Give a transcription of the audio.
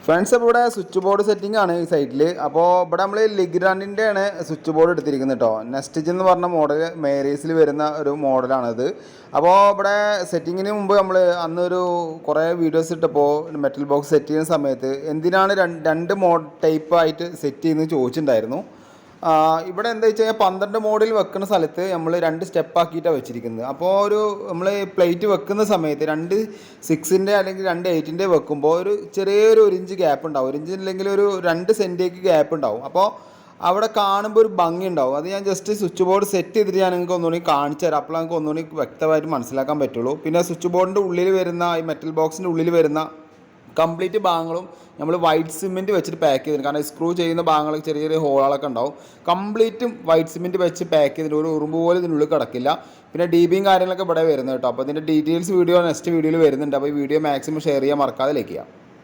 Friends അപ്പോൾ ഇവിടെ switch board setting ആണ് ഈ സൈറ്റിൽ. അപ്പോൾ ഇവിടെ നമ്മൾ ലിഗ്രാൻഡിൻ്റെ ആണ് സ്വിച്ച് ബോർഡ് എടുത്തിരിക്കുന്നത് കേട്ടോ. നെസ്റ്റിജ് എന്ന് പറഞ്ഞ മോഡൽ മേരീസിൽ വരുന്ന ഒരു മോഡലാണിത്. അപ്പോൾ ഇവിടെ സെറ്റിങ്ങിന് മുമ്പ് നമ്മൾ അന്നൊരു കുറേ വീഡിയോസ് ഇട്ടപ്പോൾ മെറ്റൽ ബോക്സ് സെറ്റ് ചെയ്യുന്ന സമയത്ത് എന്തിനാണ് രണ്ട് ടൈപ്പ് ആയിട്ട് സെറ്റ് ചെയ്യുന്നത് ചോദിച്ചിട്ടുണ്ടായിരുന്നു. ഇവിടെ എന്താ വെച്ച് കഴിഞ്ഞാൽ 12 മോഡിൽ വെക്കുന്ന സ്ഥലത്ത് നമ്മൾ 2 സ്റ്റെപ്പാക്കിയിട്ടാണ് വെച്ചിരിക്കുന്നത്. അപ്പോൾ നമ്മൾ പ്ലേറ്റ് വെക്കുന്ന സമയത്ത് 2 6-ൻ്റെ അല്ലെങ്കിൽ 2 8-ൻ്റെ വെക്കുമ്പോൾ ചെറിയൊരു 1 ഇഞ്ച് ഗ്യാപ്പ് ഉണ്ടാവും. 1 ഇഞ്ച് ഇല്ലെങ്കിൽ ഒരു 2 സെൻറ്റിക്ക് ഗ്യാപ്പ് ഉണ്ടാവും. അപ്പോൾ അവിടെ കാണുമ്പോൾ ഒരു ഭംഗി ഉണ്ടാവും. അത് ഞാൻ ജസ്റ്റ് സ്വിച്ച് ബോർഡ് സെറ്റ് ചെയ്തിട്ട് ഞാൻ നിങ്ങൾക്ക് ഒന്നുകൂടി കാണിച്ചു തരാം. അപ്പോൾ നിങ്ങൾക്ക് ഒന്നുകൂടി വ്യക്തമായിട്ട് മനസ്സിലാക്കാൻ പറ്റുള്ളൂ. പിന്നെ സ്വിച്ച് ബോർഡിൻ്റെ ഉള്ളിൽ വരുന്ന ഈ മെറ്റൽ ബോക്സിൻ്റെ ഉള്ളിൽ വരുന്ന കംപ്ലീറ്റ് ഭാഗങ്ങളും നമ്മൾ വൈറ്റ് സിമെൻറ്റ് വെച്ചിട്ട് പാക്ക് ചെയ്തിട്ടുണ്ട്. കാരണം സ്ക്രൂ ചെയ്യുന്ന ഭാഗങ്ങൾ ചെറിയ ചെറിയ ഹോളുകളൊക്കെ ഉണ്ടാവും. കംപ്ലീറ്റും വൈറ്റ് സിമെൻറ്റ് വെച്ച് പാക്ക് ചെയ്തിട്ട് ഒരു ഉറുമ്പ് പോലും ഇതിനുള്ളിൽ കിടക്കില്ല. പിന്നെ DBയും കാര്യങ്ങളൊക്കെ ഇവിടെ വരുന്നത് കേട്ടോ. അപ്പോൾ ഇതിൻ്റെ ഡീറ്റെയിൽസ് വീഡിയോ നെക്സ്റ്റ് വീഡിയോയിൽ വരുന്നുണ്ട്. അപ്പോൾ ഈ വീഡിയോ മാക്സിമം ഷെയർ ചെയ്യാൻ മറക്കാതെ ലൈക്ക് ചെയ്യാം.